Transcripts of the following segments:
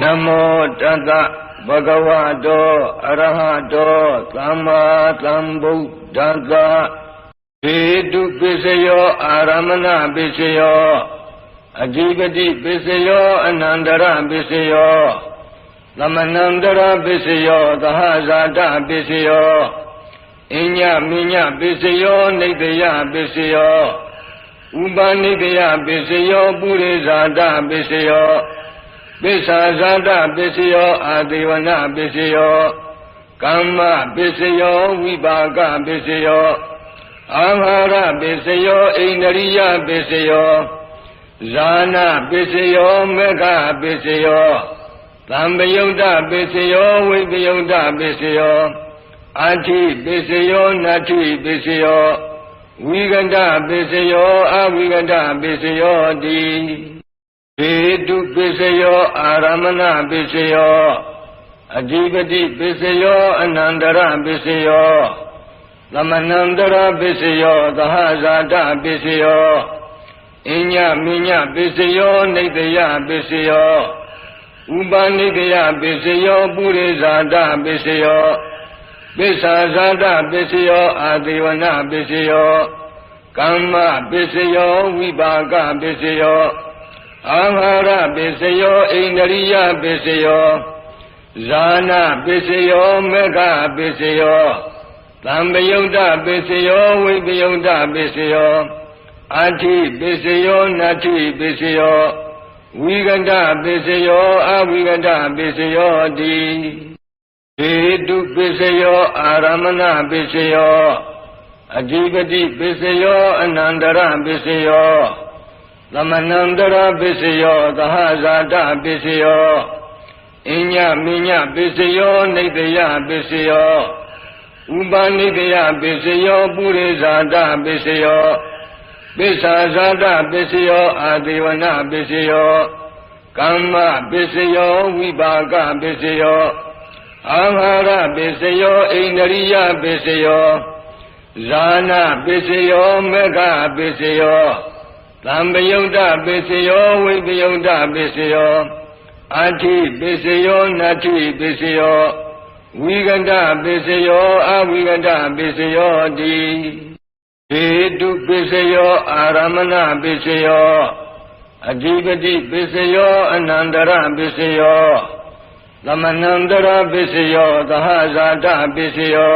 Namo Tassa Bhagavato Arahato Samma Sambuddhassa Hetu Pisayo Aramana Pisayo Adhipati Pisayo Anandara Pisayo Lamanandara Pisayo Dahasata Pisayo Inya Minya Pisayo Nidya Pisayo Upanidya Pisayo Purizada Pisayo Pisazada Pisayo Adivana Pisayo Kamma Pisayo Vibhaga Pisayo Ahara Pisayo Indriya Pisayo Zana Pisayo Mega Pisayo Tambayuda Pisayo Vibhyuda Pisayo Ati Pisayo Nati Pisayo Viganda Pisayo Aviganda Pisayo Di Hetu Pisayo Aramana Pisayo Adhipati Pisayo Anandara Pisayo Lamanandara Pisayo Dahasata Pisayo Inya Minya Pisayo Nidya Pisayo Upanidya Pisayo Purizada Pisayo Pisazada Pisayo Adivana Pisayo Kamma Pisayo Vibhaga Pisayo Ahara Pisayo Indriya Pisayo Zana Pisayo Mega Pisayo Tambayuda Pisayo Vibhyuda Pisayo Ati Pisayo Nati Pisayo Viganda Pisayo Aviganda Pisayo Di Hetu Pisayo Aramana Pisayo Adhipati Pisayo Anandara Pisayo Lamanandara Pisayo Dahasata Pisayo Inya Minya Pisayo Nidya Pisayo Upanidya Pisayo Purizada Pisayo Pisazada Pisayo Adivana Pisayo Kamma Pisayo Vibhaga Pisayo Ahara Pisayo Indriya Pisayo Zana Pisayo Mega Pisayo Tambayuda Pisayo Vibhyuda Pisayo Ati Pisayo Nati Pisayo Viganda Pisayo Aviganda Pisayo Di Hetu Pisayo Aramana Pisayo Adhipati Pisayo Anandara Pisayo Lamanandara Pisayo Dahasata Pisayo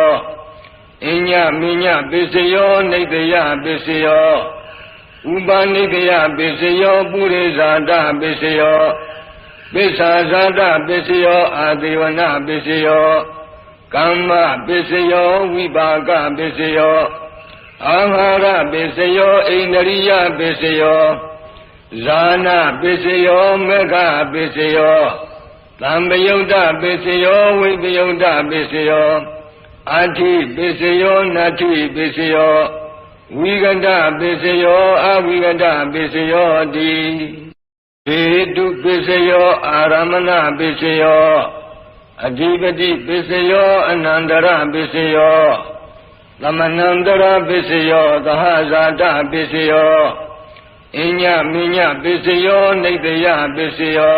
Inya Minya Pisayo Nidya Pisayo Upanidya Pisayo Purizada Pisayo Pisazada Pisayo Adivana Pisayo Kamma Pisayo Vibhaga Pisayo Ahara Pisayo Indriya Pisayo Zana Pisayo Mega Pisayo Tambayuda Pisayo Vibhyuda Pisayo Ati Pisayo Nati Pisayo Viganda Pisayo Aviganda Pisayo Di Hetu Pisayo Aramana Pisayo Adhipati Pisayo Anandara Pisayo Lamanandara Pisayo Dahasata Pisayo Inya Minya Pisayo Nidya Pisayo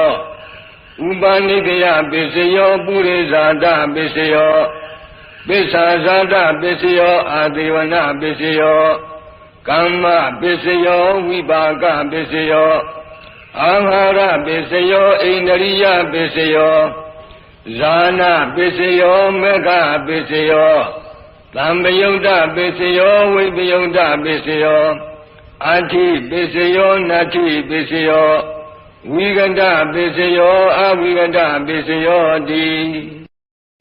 Upanidya Pisayo Purizada Pisayo Pisazada Pisayo Adivana Pisayo Kamma Pisayo Vibhaga Pisayo Ahara Pisayo Indriya Pisayo Zana Pisayo Mega Pisayo Tambayuda Pisayo Vibhyuda Pisayo Ati Pisayo Nati Pisayo Viganda Pisayo Aviganda Pisayo Di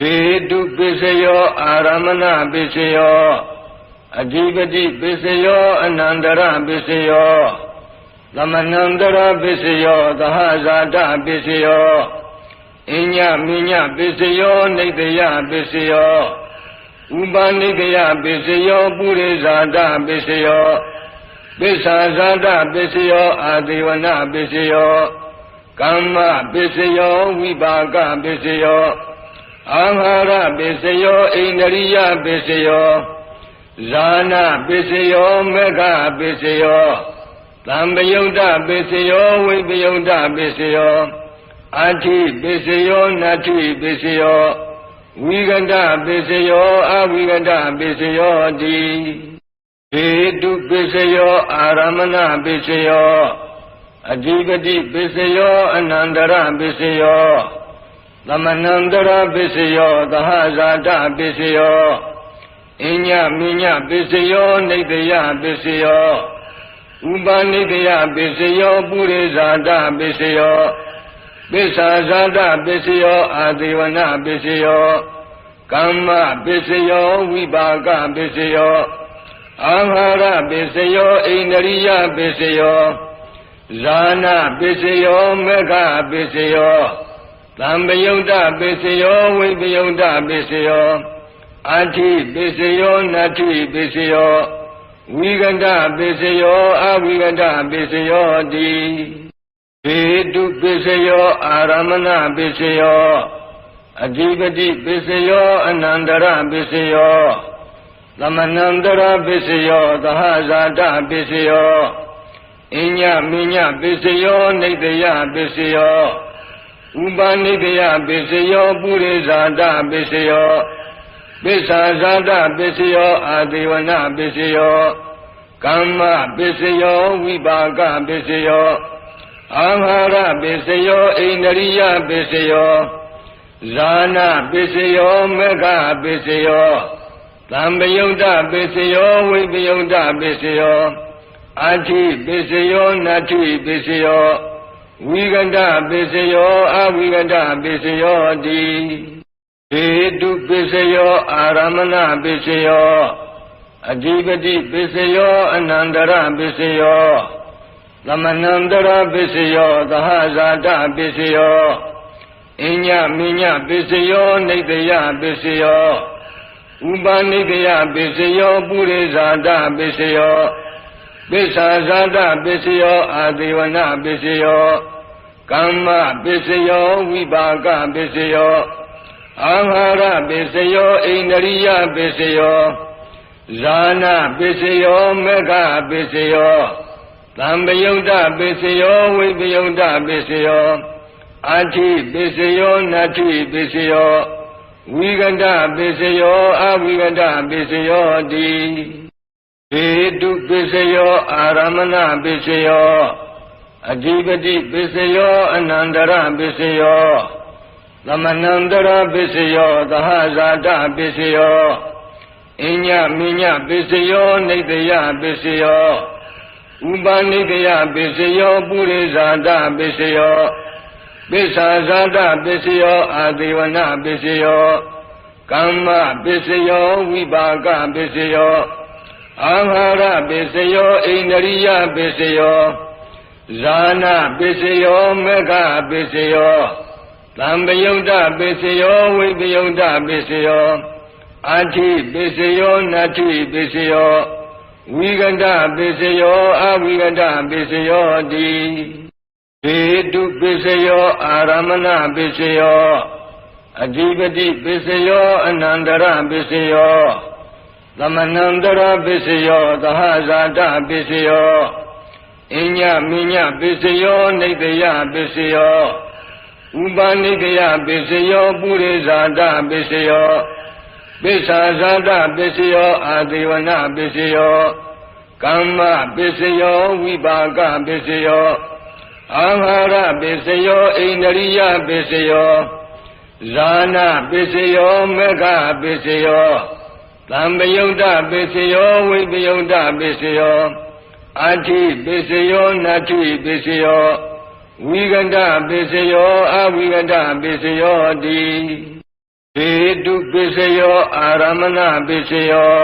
Hetu Pisayo Aramana Pisayo Adhipati Pisayo Anandara Pisayo Lamanandara Pisayo Dahasata Pisayo Inya Minya Pisayo Nidya Pisayo Upanidya Pisayo Purizada Pisayo Pisazada Pisayo Adivana Pisayo Kamma Pisayo Vibhaga Pisayo Ahara Pisayo Indriya Pisayo Zana Pisayo Mega Pisayo Tambayuda Pisayo Vibhyuda Pisayo အာထိပစ္စယောနတ္ထိပစ္စယောဝိကန္တပစ္စယောအဝိကန္တပစ္စယောတိဟေတုပစ္စယောအာရမဏပစ္စယောအဓိပတိပစ္စယောအနန္တရပစ္စယောသမနန္တရပစ္စယောသဟဇာတပစ္စယောအညမိညပစ္စယောနိတယပစ္စယောဥပနိတယပစ္စယောပုရိဇာတပစ္စယောပစ္ဆာဇာတပစ္စယောအာသေဝနာပစ္စယောကမ္မပစ္စယောဝိပါကပစ္စယောအာဟာရပစ္စယောဣန္ဒရိယပစ္စယောဇာနာပစ္စယောမေဃပစ္စယောသံပယုတ်တပစ္စယောဝိပယုတ်တပစ္စယောအာထိပစ္စယောနတ္ထိပစ္စယောဝိကန္တပစ္စယောအဝိကန္တပစ္စယောတိဟေတုပစ္စယောအာရမဏပစ္စယောအဓိပတိပစ္စယောအနန္တရပစ္စယောသမနန္တရပစ္စယောသဟဇာတပစ္စယောအညမိညပစ္စယောနိတယပစ္စယောဥပနိတယပစ္စယောပုရိဇာတပစ္စယောပစ္ဆာဇာတပစ္စယောအာသေဝနာပစ္စယောကမ္မပစ္စယောဝိပါကပစ္စယောအာဟာရပစ္စယောဣန္ဒရိယပစ္စယောဇာနာပစ္စယောမေဃပစ္စယောသံပယုတ်တပစ္စယောဝိပယုတ်တပစ္စယောအာထိပစ္စယောနတ္ထိပစ္စယောဝိကန္တပစ္စယောအဝိကန္တပစ္စယောတိဟေတုပစ္စယောအာရမဏပစ္စယောအဓိပတိပစ္စယောအနန္တရပစ္စယောသမနန္တရပစ္စယောသဟဇာတပစ္စယောအညမိညပစ္စယောနိတယပစ္စယောဥပနိတယပစ္စယောပုရိဇာတပစ္စယောပစ္ဆာဇာတပစ္စယောအာသေဝနာပစ္စယောကမ္မပစ္စယောဝိပါကပစ္စယောအာဟာရပစ္စယောဣန္ဒရိယပစ္စယောဇာနာပစ္စယောမေဃပစ္စယောသံပယုတ်တပစ္စယောဝိပယုတ်တပစ္စယောအာထိပစ္စယောနတ္ထိပစ္စယောဝိကန္တပစ္စယောအဝိကန္တပစ္စယောတိဟေတုပစ္စယောအာရမဏပစ္စယောအဓိပတိပစ္စယောအနန္တရပစ္စယောသမနန္တရပစ္စယောသဟဇာတပစ္စယောအညမိညပစ္စယောနိတယပစ္စယောဥပနိတယပစ္စယောပုရိဇာတပစ္စယောပစ္ဆာဇာတပစ္စယောအာသေဝနာပစ္စယောကမ္မပစ္စယောဝိပါကပစ္စယောအာဟာရပစ္စယောဣန္ဒရိယပစ္စယောဇာနာပစ္စယောမေဃပစ္စယောသံပယုတ်တပစ္စယောဝိပယုတ်တပစ္စယောအာထိပစ္စယောနတ္ထိပစ္စယောဝိကန္တပစ္စယောအဝိကန္တပစ္စယောတိဟေတုပစ္စယောအာရမဏပစ္စယောအဓိပတိပစ္စယောအနန္တရပစ္စယောသမနန္တရပစ္စယောသဟဇာတပစ္စယောအညမိညပစ္စယောနိတယပစ္စယောဥပနိတယပစ္စယောပုရိဇာတပစ္စယောပစ္ဆာဇာတပစ္စယောအာသေဝနာပစ္စယောကမ္မပစ္စယောဝိပါကပစ္စယောအာဟာရပစ္စယောဣန္ဒရိယပစ္စယောဇာနာပစ္စယောမေဃပစ္စယောသံပယုတ်တပစ္စယောဝိပယုတ်တပစ္စယောအာထိပစ္စယောနတ္ထိပစ္စယောဝိကန္တပစ္စယောအဝိကန္တပစ္စယောတိဟေတုပစ္စယောအာရမဏပစ္စယော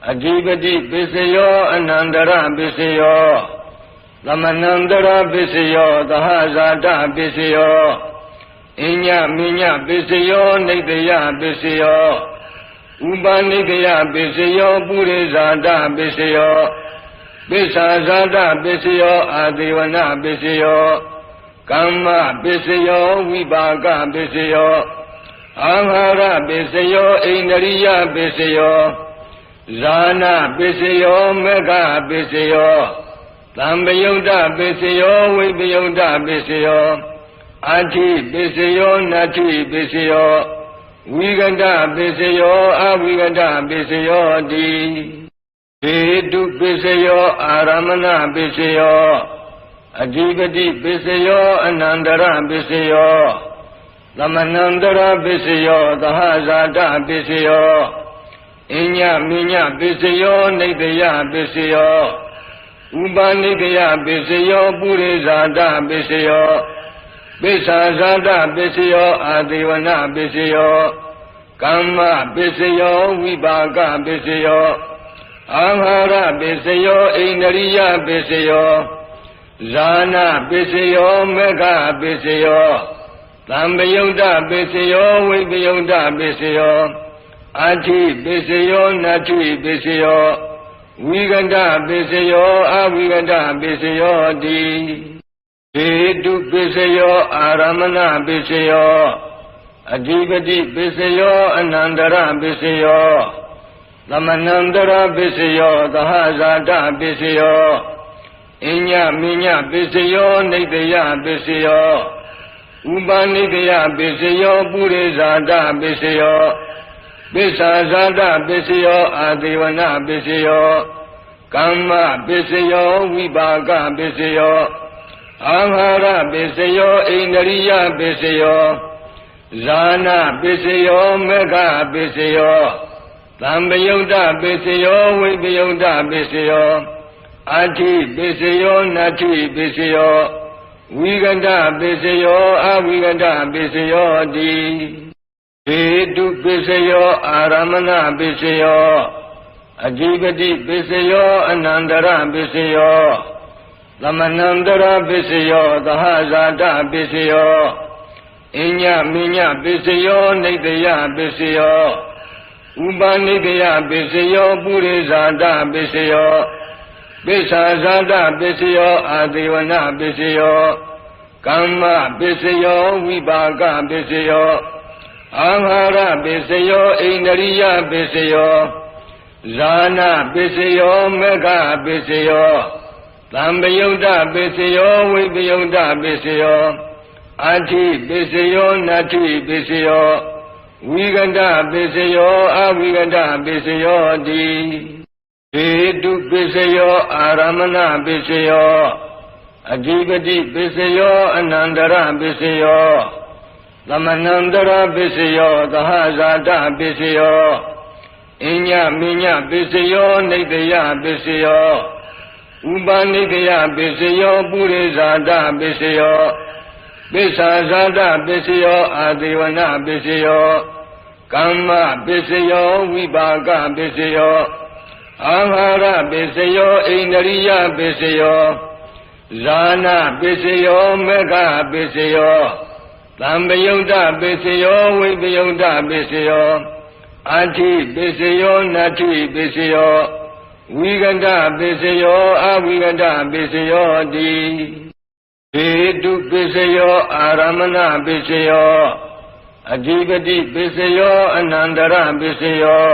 အဓိပတိပစ္စယောအနန္တရပစ္စယောသမနန္တရပစ္စယောသဟဇာတပစ္စယောအညမိညပစ္စယောနိတယပစ္စယောဥပနိတယပစ္စယောပုရိဇာတပစ္စယောပစ္ဆာဇာတပစ္စယောအာသေဝနာပစ္စယောကမ္မပစ္စယောဝိပါကပစ္စယောအာဟာရပစ္စယောဣန္ဒရိယပစ္စယောဇာနာပစ္စယောမေဃပစ္စယောသံပယုတ်တပစ္စယောဝိပယုတ်တပစ္စယော အာတိပစ္စယောနတ္ထိပစ္စယောဝိကတပစ္စယောအဝိကတပစ္စယောတိဟေတုပစ္စယောအာရမဏပစ္စယောအဓိပတိပစ္စယောအနန္တရပစ္စယောသမနန္တရပစ္စယောသဟဇာတပစ္စယောအညမိညပစ္စယောနိတယပစ္စယောဥပနိတယပစ္စယောပုရိဇာတပစ္စယောပိစ္ဆာဇာတပစ္စယောအာသေဝနပစ္စယောကမ္မပစ္စယောဝိပါကပစ္စယောအာဟာရပစ္စယောဣန္ဒရိယပစ္စယောဇာနာပစ္စယောမေဃပစ္စယောသံပယုတ်တပစ္စယောဝိပယုတ်တပစ္စယောအာတိပစ္စယောနတ္ထိပစ္စယောဝိကတပစ္စယောအဝိကတပစ္စယောတိဟေတုပစ္စယောအာရမဏပစ္စယောအဓိပတိပစ္စယောအနန္တရပစ္စယောသမနန္တရပစ္စယောသဟဇာတပစ္စယောအညမိညပစ္စယောနိတယပစ္စယောဥပနိတယပစ္စယောပုရိဇာတပစ္စယောပိစ္ဆာဇာတပစ္စယောအာသေဝနပစ္စယောကမ္မပစ္စယောဝိပါကပစ္စယောအာဟာရပစ္စယောဣန္ဒရိယပစ္စယောဇာနာပစ္စယောမေဃပစ္စယောသံပယုတ်တပစ္စယောဝိပယုတ်တပစ္စယောအာတိပစ္စယောနတ္ထိပစ္စယောဝိကတပစ္စယောအဝိကတပစ္စယောတိဟေတုပစ္စယောအာရမဏပစ္စယောအဓိပတိပစ္စယောအနန္တရပစ္စယောသမနန္တရပစ္စယောသဟဇာတပစ္စယောအညမိညပစ္စယောနိတယပစ္စယောဥပနိတယပစ္စယောပုရိဇာတပစ္စယောပိစ္ဆာဇာတပစ္စယောအာသေဝနပစ္စယောကမ္မပစ္စယောဝိပါကပစ္စယောအာဟာရပစ္စယောဣန္ဒရိယပစ္စယောဇာနာပစ္စယောမေဃပစ္စယောသံပယုတ်တပစ္စယောဝိပယုတ်တပစ္စယောအာတိပစ္စယောနတ္ထိပစ္စယောဝိကတပစ္စယောအဝိကတပစ္စယောတိဟေတုပစ္စယောအာရမဏပစ္စယောအဓိပတိပစ္စယောအနန္တရပစ္စယောသမနန္တရပစ္စယောသဟဇာတပစ္စယောအညမိညပစ္စယောနိတယပစ္စယောဥပနိတယပစ္စယောပုရိဇာတပစ္စယောပိစ္ဆာဇာတပစ္စယောအာသေဝနပစ္စယောကမ္မပစ္စယောဝိပါကပစ္စယောအာဟာရပစ္စယောဣန္ဒရိယပစ္စယောဇာနာပစ္စယောမေဃပစ္စယောသံပယုတ်တပစ္စယောဝိပယုတ်တပစ္စယောအာတိပစ္စယောနတ္ထိပစ္စယောဝိကတပစ္စယောအဝိကတပစ္စယောတိဟေတုပစ္စယောအာရမဏပစ္စယောအဓိပတိပစ္စယောအနန္တရပစ္စယော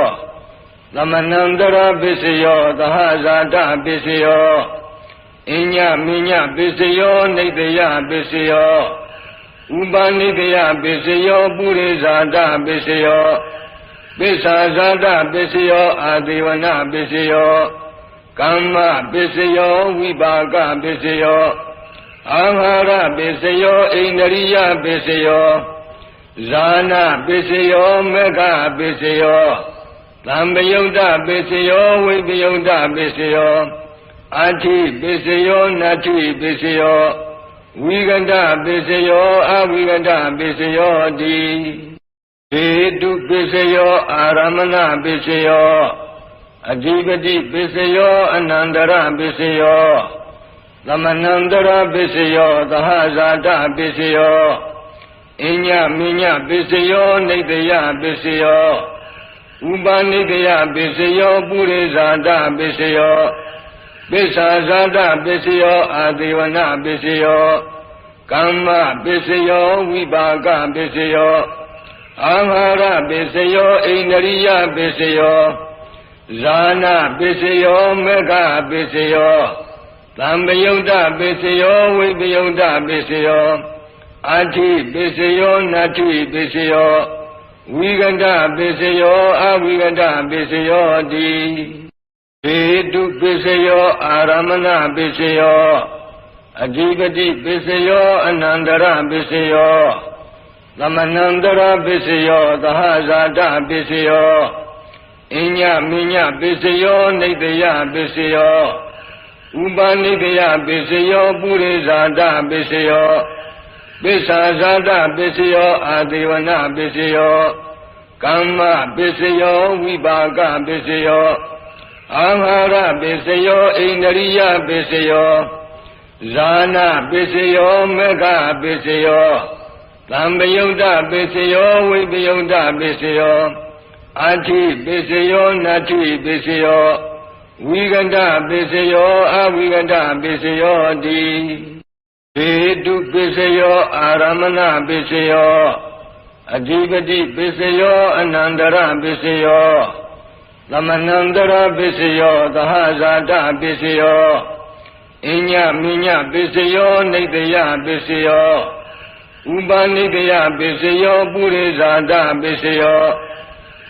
သမနန္တရပစ္စယောသဟဇာတပစ္စယောအညမိညပစ္စယောနိတယပစ္စယောဥပနိတယပစ္စယောပုရိဇာတပစ္စယောပိစ္ဆာဇာတပစ္စယောအာသေဝနပစ္စယောကမ္မပစ္စယောဝိပါကပစ္စယောအာဟာရပစ္စယောဣန္ဒရိယပစ္စယောဇာနာပစ္စယောမေဃပစ္စယောသံပယုတ်တပစ္စယောဝိပယုတ်တပစ္စယောအာတိပစ္စယောနတ္ထိပစ္စယောဝိကတပစ္စယောအဝိကတပစ္စယောတိဟေတုပစ္စယောအာရမဏပစ္စယောအဓိပတိပစ္စယောအနန္တရပစ္စယောသမနန္တရပစ္စယောသဟဇာတပစ္စယောအညမိညပစ္စယောနိတယပစ္စယောဥပနိတယပစ္စယောပုရိဇာတပစ္စယောပိစ္ဆာဇာတပစ္စယောအာသေဝနပစ္စယောကမ္မပစ္စယောဝိပါကပစ္စယောအာဟာရပစ္စယောဣန္ဒရိယပစ္စယောဇာနာပစ္စယောမေဃပစ္စယောသံပယုတ်တပစ္စယောဝိပယုတ်တပစ္စယော အာတိပစ္စယောနတ္ထိပစ္စယောဝိကန္တပစ္စယောအဝိကန္တပစ္စယောတိဟေတုပစ္စယောအာရမဏပစ္စယောအဓိပတိပစ္စယောအနန္တရပစ္စယောသမနန္တရပစ္စယောသဟဇာတပစ္စယောအညမိညပစ္စယောနိတယပစ္စယောဥပနိတယပစ္စယောပုရိဇာတပစ္စယောပစ္ဆာဇာတပစ္စယောအာဒေဝနာပစ္စယောကမ္မပစ္စယောဝိပါကပစ္စယောအာဟာရပစ္စယောဣန္ဒရိယပစ္စယောဇာနာပစ္စယောမေဃပစ္စယောသံပယုတ်တပစ္စယောဝိပယုတ်တပစ္စယောအာတိပစ္စယောနတ္ထိပစ္စယောဝိကန္တပစ္စယောအဝိကန္တပစ္စယောတိဟေတုပစ္စယောအာရမဏပစ္စယောအဓိပတိပစ္စယောအနန္တရပစ္စယောသမနန္တရပစ္စယောသဟဇာတပစ္စယောအညမိညပစ္စယောနိတယပစ္စယောဥပနိတယပစ္စယောပုရိဇာတပစ္စယော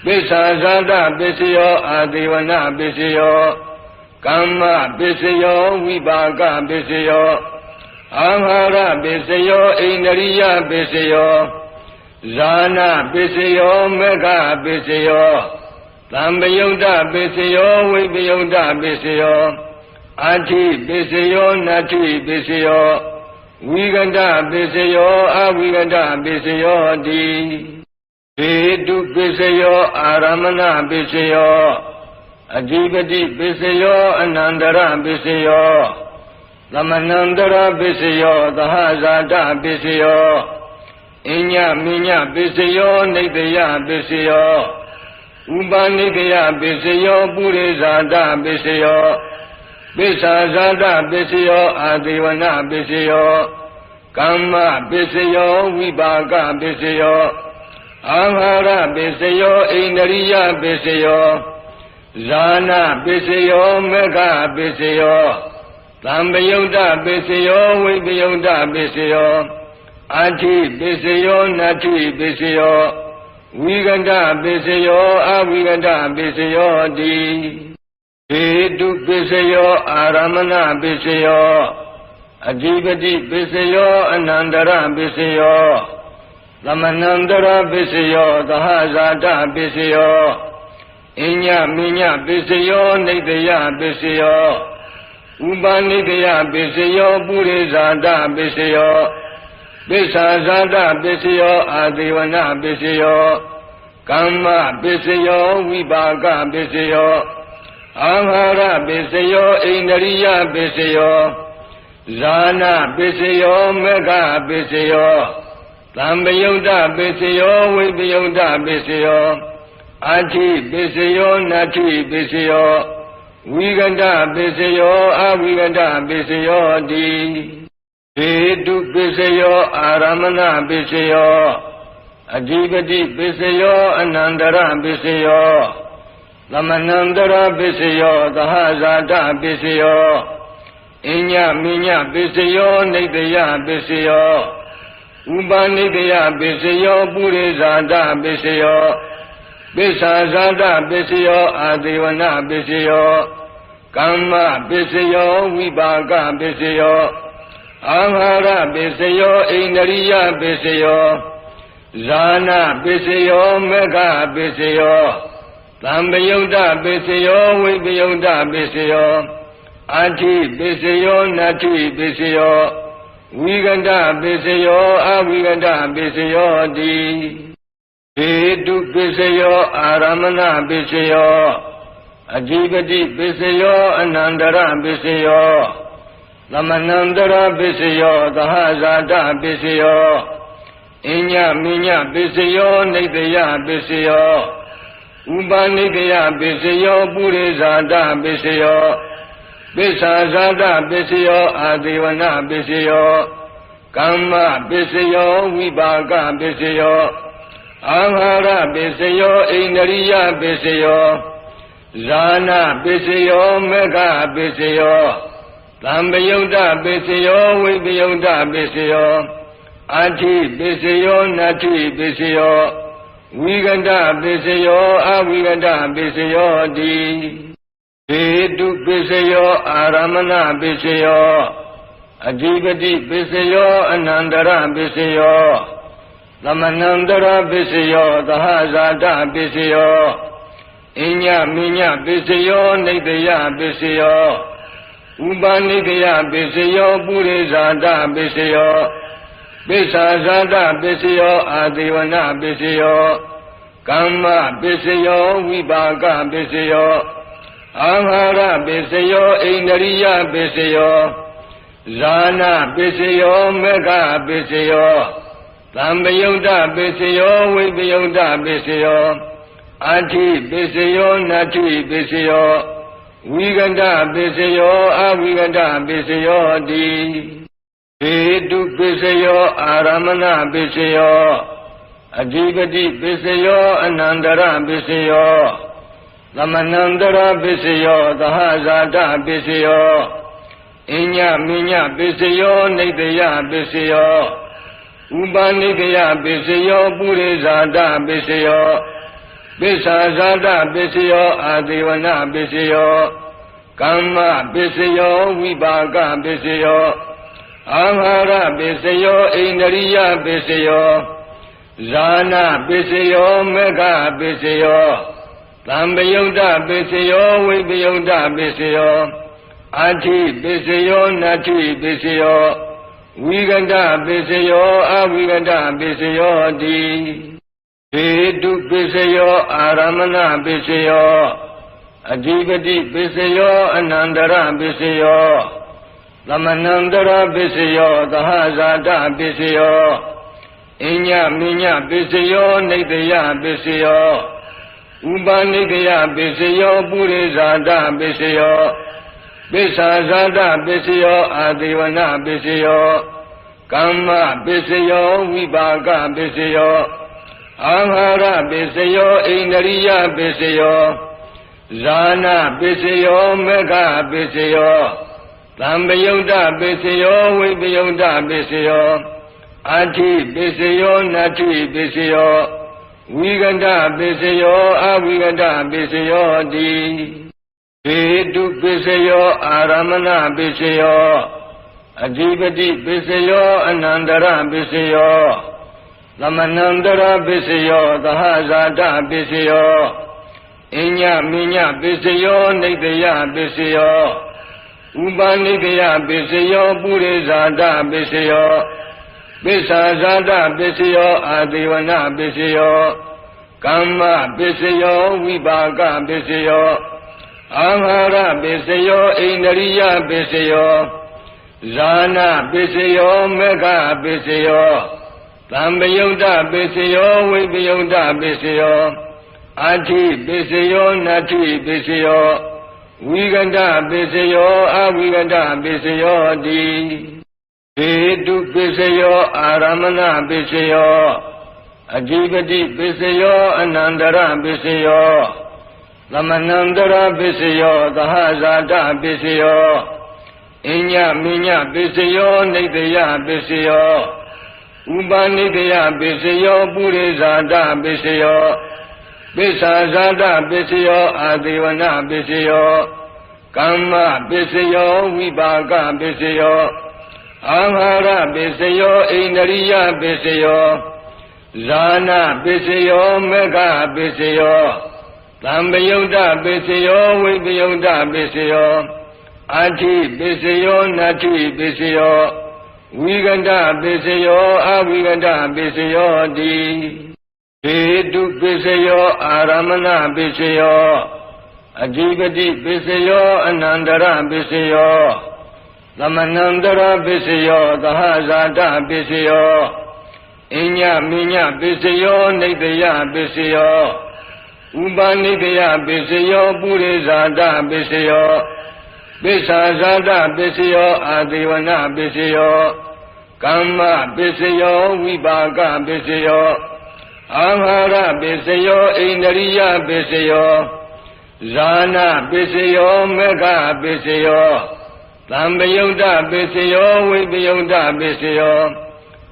ပစ္ဆာဇာတပစ္စယောအာဒေဝနာပစ္စယောကမ္မပစ္စယောဝိပါကပစ္စယောအာဟာရပစ္စယောဣန္ဒရိယပစ္စယောဇာနာပစ္စယောမေဃပစ္စယောသံပယုတ်တပစ္စယောဝိပယုတ်တပစ္စယောအာတိပစ္စယောနတ္ထိပစ္စယောဝိကန္တပစ္စယောအဝိကန္တပစ္စယောတိဟေတုပစ္စယောအာရမဏပစ္စယောအဓိပတိပစ္စယောအနန္တရပစ္စယောသမနန္တရပစ္စယောသဟဇာတပစ္စယောအညမိညပစ္စယောနိတယပစ္စယောဥပနိတယပစ္စယောပုရိဇာတပစ္စယောပစ္ဆာဇာတပစ္စယောအာဒေဝနာပစ္စယောကမ္မပစ္စယောဝိပါကပစ္စယောအာဟာရပစ္စယောဣန္ဒရိယပစ္စယောဇာနာပစ္စယောမေဃပစ္စယောသံပယုတ်တပစ္စယောဝိပယုတ်တပစ္စယောအာတိပစ္စယောနတ္ထိပစ္စယောဝိကန္တပစ္စယောအဝိကန္တပစ္စယောတိဟေတုပစ္စယောအာရမဏပစ္စယောအဓိပတိပစ္စယောအနန္တရပစ္စယောသမနန္တရပစ္စယောသဟဇာတပစ္စယောအညမိညပစ္စယောနိတယပစ္စယောဥပနိတယပစ္စယောပုရိဇာတပစ္စယောပစ္ဆာဇာတပစ္စယောအာဒေဝနာပစ္စယောကမ္မပစ္စယောဝိပါကပစ္စယောအာဟာရပစ္စယောဣန္ဒရိယပစ္စယောဇာနာပစ္စယောမေဃပစ္စယောသံပယုတ်တပစ္စယောဝိပယုတ်တပစ္စယောအာတိပစ္စယောနတ္ထိပစ္စယောဝိကန္တပစ္စယောအဝိကန္တပစ္စယောတိဟေတုပစ္စယောအာရမဏပစ္စယောအဓိပတိပစ္စယောအနန္တရပစ္စယောသမနန္တရပစ္စယောသဟဇာတပစ္စယောအညမိညပစ္စယောနိတယပစ္စယောဥပနိတယပစ္စယောပုရိဇာတပစ္စယောပစ္ဆာဇာတပစ္စယောအာဒေဝနာပစ္စယောကမ္မပစ္စယောဝိပါကပစ္စယောအာဟာရပစ္စယောဣန္ဒရိယပစ္စယောဇာနာပစ္စယောမေဃပစ္စယောသံပယုတ်တပစ္စယောဝိပယုတ်တပစ္စယောအာတိပစ္စယောနတ္ထိပစ္စယောဝိကန္တပစ္စယောအဝိကန္တပစ္စယောတိဟေတုပစ္စယောအာရမဏပစ္စယောအဓိပတိပစ္စယောအနန္တရပစ္စယောသမနန္တရပစ္စယောသဟဇာတပစ္စယောအညမိညပစ္စယောနိတယပစ္စယောဥပနိတယပစ္စယောပုရိဇာတပစ္စယောပစ္ဆာဇာတပစ္စယောအာဒေဝနာပစ္စယောကမ္မပစ္စယောဝိပါကပစ္စယောအာဟာရပစ္စယောဣန္ဒရိယပစ္စယောဇာနာပစ္စယောမေဃပစ္စယောသံပယုတ်တပစ္စယောဝိပယုတ်တပစ္စယော အာထိပစ္စယောနတ္ထိပစ္စယောဝိကန္တပစ္စယောအဝိကန္တပစ္စယောတိဟေတုပစ္စယောအာရမဏပစ္စယောအဓိပတိပစ္စယောအနန္တရပစ္စယောသမနန္တရပစ္စယောသဟဇာတပစ္စယောအညမိညပစ္စယောနိတယပစ္စယောဥပနိတယပစ္စယောပုရိဇာတပစ္စယောပိစ္ဆာဇာတပစ္စယောအာသေဝနာပစ္စယောကမ္မပစ္စယောဝိပါကပစ္စယောအာဟာရပစ္စယောဣန္ဒရိယပစ္စယောဇာနာပစ္စယောမေဃပစ္စယောသံပယုတ်တပစ္စယောဝိပယုတ်တပစ္စယောအာထိပစ္စယောနတ္ထိပစ္စယောဝိကန္တပစ္စယောအဝိကန္တပစ္စယောတိဟေတုပစ္စယောအာရမဏပစ္စယောအဓိပတိပစ္စယောအနန္တရပစ္စယောသမနန္တရပစ္စယောသဟဇာတပစ္စယောအညမိညပစ္စယောနိတယပစ္စယောဥပနိတယပစ္စယောပုရိဇာတပစ္စယောပိစ္ဆာဇာတပစ္စယောအာသေဝနာပစ္စယောကမ္မပစ္စယောဝိပါကပစ္စယောအာဟာရပစ္စယောဣန္ဒရိယပစ္စယောဇာနာပစ္စယောမေဃပစ္စယောသံပယုတ်တပစ္စယောဝိပယုတ်တပစ္စယောအာထိပစ္စယောနတ္ထိပစ္စယောဝိကန္တပစ္စယောအဝိကန္တပစ္စယောတိဟေတုပစ္စယောအာရမဏပစ္စယောအဓိပတိပစ္စယောအနန္တရပစ္စယောသမနန္တရပစ္စယောသဟဇာတပစ္စယောအညမိညပစ္စယောနိတယပစ္စယောဥပနိတယပစ္စယောပုရိဇာတပစ္စယောပိစ္ဆာဇာတပစ္စယောအာသေဝနာပစ္စယောကမ္မပစ္စယောဝိပါကပစ္စယောအာဟာရပစ္စယောဣန္ဒရိယပစ္စယောဇာနာပစ္စယောမေဃပစ္စယောသံပယုတ်တပစ္စယောဝိပယုတ်တပစ္စယောအာထိပစ္စယောနတ္ထိပစ္စယောဝိကန္တပစ္စယောအဝိကန္တပစ္စယောတိဟေတုပစ္စယောအာရမဏပစ္စယောအဓိပတိပစ္စယောအနန္တရပစ္စယောသမနန္တရပစ္စယောသဟဇာတပစ္စယောအညမိညပစ္စယောနိတယပစ္စယောဥပနိတယပစ္စယောပုရိဇာတပစ္စယောပိစ္ဆာဇာတပစ္စယောအာသေဝနာပစ္စယောကမ္မပစ္စယောဝိပါကပစ္စယောအာဟာရပစ္စယောဣန္ဒရိယပစ္စယောဇာနာပစ္စယောမေဃပစ္စယောသံပယုတ်တပစ္စယောဝိပယုတ်တပစ္စယောအာထိပစ္စယောနတ္ထိပစ္စယောဝိကန္တပစ္စယောအဝိကန္တပစ္စယောတိဟေတုပစ္စယောအာရမဏပစ္စယောအဓိပတိပစ္စယောအနန္တရပစ္စယောသမနန္တရပစ္စယောသဟဇာတပစ္စယောအညမိညပစ္စယောနိတယပစ္စယောဥပနိတယပစ္စယောပုရိဇာတပစ္စယောပိစ္ဆာဇာတပစ္စယောအာသေဝနာပစ္စယောကမ္မပစ္စယောဝိပါကပစ္စယောအာဟာရပစ္စယောဣန္ဒရိယပစ္စယောဇာနာပစ္စယောမေဃပစ္စယောသံပယုတ်တပစ္စယောဝိပယုတ်တပစ္စယောအာထိပစ္စယောနတ္ထိပစ္စယောဝိကန္တပစ္စယောအဝိကန္တပစ္စယောတိဟေတုပစ္စယောအာရမဏပစ္စယောအဓိပတိပစ္စယောအနန္တရပစ္စယောသမနန္တရပစ္စယောသဟဇာတပစ္စယောအညမိညပစ္စယောနိတယပစ္စယောဥပနိတယပစ္စယောပုရိဇာတပစ္စယောပိစ္ဆာဇာတပစ္စယောအာသေဝနာပစ္စယောကမ္မပစ္စယောဝိပါကပစ္စယောအာဟာရပစ္စယောဣန္ဒရိယပစ္စယောဇာနာပစ္စယောမေဃပစ္စယောသံပယုတ်တပစ္စယောဝိပယုတ်တပစ္စယော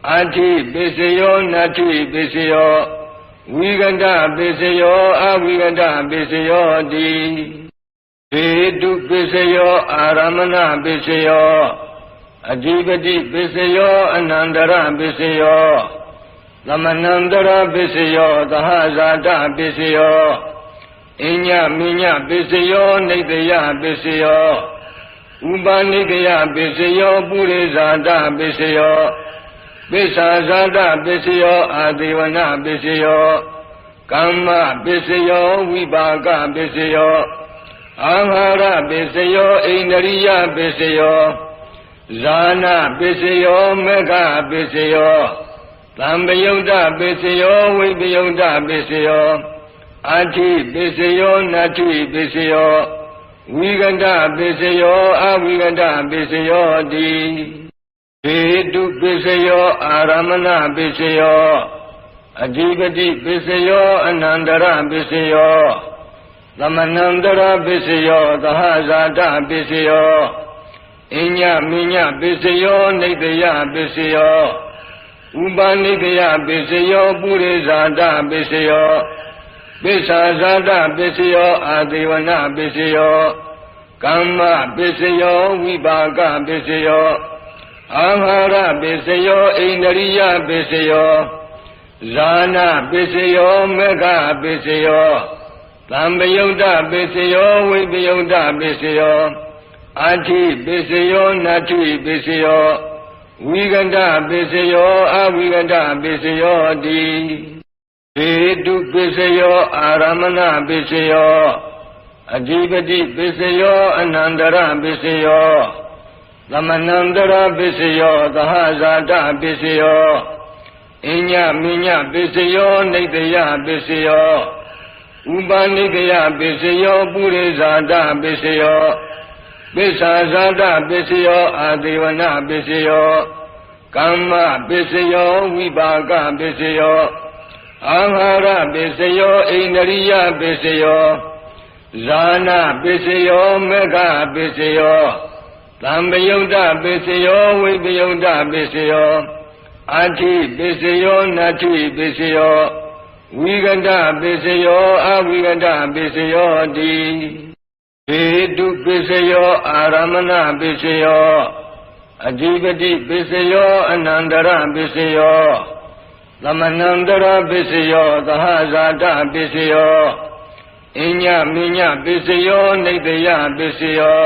အာတိပစ္စယောနတ္ထိပစ္စယောဝိကန္တပစ္စယောအဝိကန္တပစ္စယောတိဟေတုပစ္စယောအာရမဏပစ္စယောအဓိပတိပစ္စယောအနန္တရပစ္စယောသမနန္တရပစ္စယောသဟဇာတပစ္စယောအညမိညပစ္စယောနိတယပစ္စယောဥပါနိကယပစ္စယောပုရိဇာတပစ္စယောပိစ္ဆာဇာတပစ္စယောအာဒေဝနာပစ္စယောကမ္မပစ္စယောဝိပါကပစ္စယောအာဟာရပစ္စယောဣန္ဒရိယပစ္စယောဇာနာပစ္စယောမေဃပစ္စယောသံပယုတ်တပစ္စယောဝိပယုတ်တပစ္စယောအာတိပစ္စယောနတ္ထိပစ္စယောဝိကန္တပစ္စယောအဝိကန္တပစ္စယောတိဟေတုပစ္စယောအာရမဏပစ္စယောအဓိပတိပစ္စယောအနန္တရပစ္စယောသမနန္တရပစ္စယောသဟဇာတပစ္စယောအညမိညပစ္စယောနိတယပစ္စယောဥပါနိကယပစ္စယောပုရိဇာတပစ္စယောပိစ္ဆာဇာတပစ္စယောအာဒေဝနာပစ္စယောကမ္မပစ္စယောဝိပါကပစ္စယောအာဟာရပစ္စယောဣန္ဒရိယပစ္စယောဇာနာပစ္စယောမေဃပစ္စယောသံပယုတ်တပစ္စယောဝိပယုတ်တပစ္စယောအာတိပစ္စယောနတ္ထိပစ္စယောဝိကန္တပစ္စယောအဝိကန္တပစ္စယောတိဟေတုပစ္စယောအာရမဏပစ္စယောအဓိပတိပစ္စယောအနန္တရပစ္စယောသမနန္တရပစ္စယောသဟဇာတပစ္စယောအညမိညပစ္စယောနိတယပစ္စယောဥပါနိကယပစ္စယောပုရိဇာတပစ္စယောပိစ္ဆာဇာတပစ္စယောအာဒေဝနာပစ္စယောကမ္မပစ္စယောဝိပါကပစ္စယောအာဟာရပစ္စယောဣန္ဒရိယပစ္စယောဇာနာပစ္စယောမေဃပစ္စယောသံပယုတ်တပစ္စယောဝိပယုတ်တပစ္စယောအာတိပစ္စယောနတ္ထိပစ္စယောဝိကန္တပစ္စယောအဝိကန္တပစ္စယောတိဟေတုပစ္စယောအာရမဏပစ္စယောအဓိပတိပစ္စယောအနန္တရပစ္စယောသမနန္တရပစ္စယောသဟဇာတပစ္စယောအညမိညပစ္စယောနိတယပစ္စယော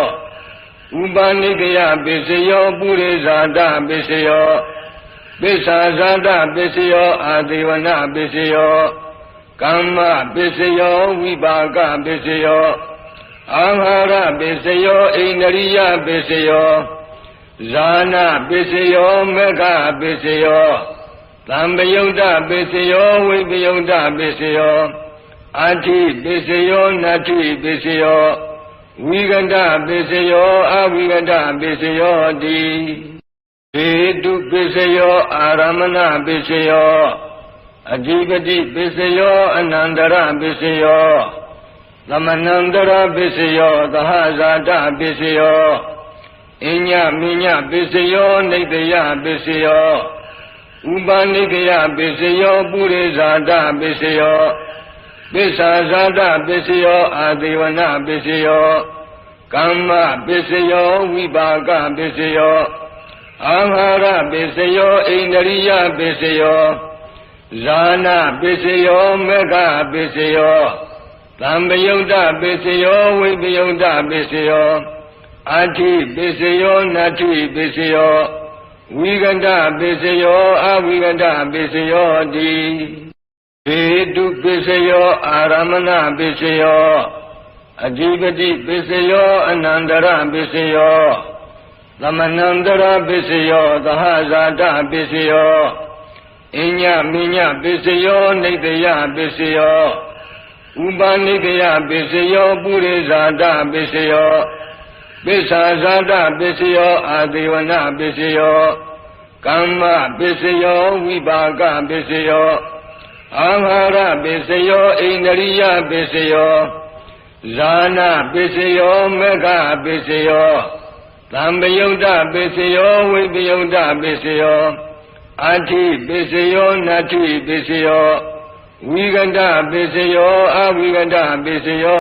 ဥပါနိကယပစ္စယောပုရိဇာတပစ္စယောပိစ္ဆာဇာတပစ္စယောအာဒေဝနာပစ္စယောကမ္မပစ္စယောဝိပါကပစ္စယောအာဟာရပစ္စယောဣန္ဒရိယပစ္စယောဇာနာပစ္စယောမေဃပစ္စယောသံပယုတ်တပစ္စယောဝိပယုတ်တပစ္စယောအာတိပစ္စယောနတ္ထိပစ္စယောဝိကန္တပစ္စယောအဝိကန္တပစ္စယောတိဟေတုပစ္စယောအာရမဏပစ္စယောအဓိပတိပစ္စယောအနန္တရပစ္စယောသမနန္တရပစ္စယောသဟဇာတပစ္စယောအညမိညပစ္စယောနိတယပစ္စယောဥပါနိကယပစ္စယောပုရိဇာတပစ္စယောပိစ္ဆာဇာတပစ္စယောအာဒေဝနာပစ္စယောကမ္မပစ္စယောဝိပါကပစ္စယောအာဟာရပစ္စယောဣန္ဒရိယပစ္စယောဇာနာပစ္စယောမေဃပစ္စယောသံပယုတ်တပစ္စယောဝိပယုတ်တပစ္စယောအာတိပစ္စယောနတ္ထိပစ္စယောဝိကန္တပစ္စယောအဝိကန္တပစ္စယောတိဟေတုပစ္စယောအာရမဏပစ္စယောအဓိပတိပစ္စယောအနန္တရပစ္စယောသမနန္တရပစ္စယောသဟဇာတပစ္စယောအညမိညပစ္စယောနိတယပစ္စယောဥပါနိကယပစ္စယောပုရိဇာတပစ္စယောပိစ္ဆာဇာတပစ္စယောအာဒေဝနာပစ္စယောကမ္မပစ္စယောဝိပါကပစ္စယောအာဟာရပစ္စယောဣန္ဒရိယပစ္စယောဇာနာပစ္စယောမေဃပစ္စယောသံပယုတ်တပစ္စယောဝိပယုတ်တပစ္စယော အာထိပိစယောနတ္ထိပိစယောဝိကန္တပိစယောအဝိကန္တပိစယော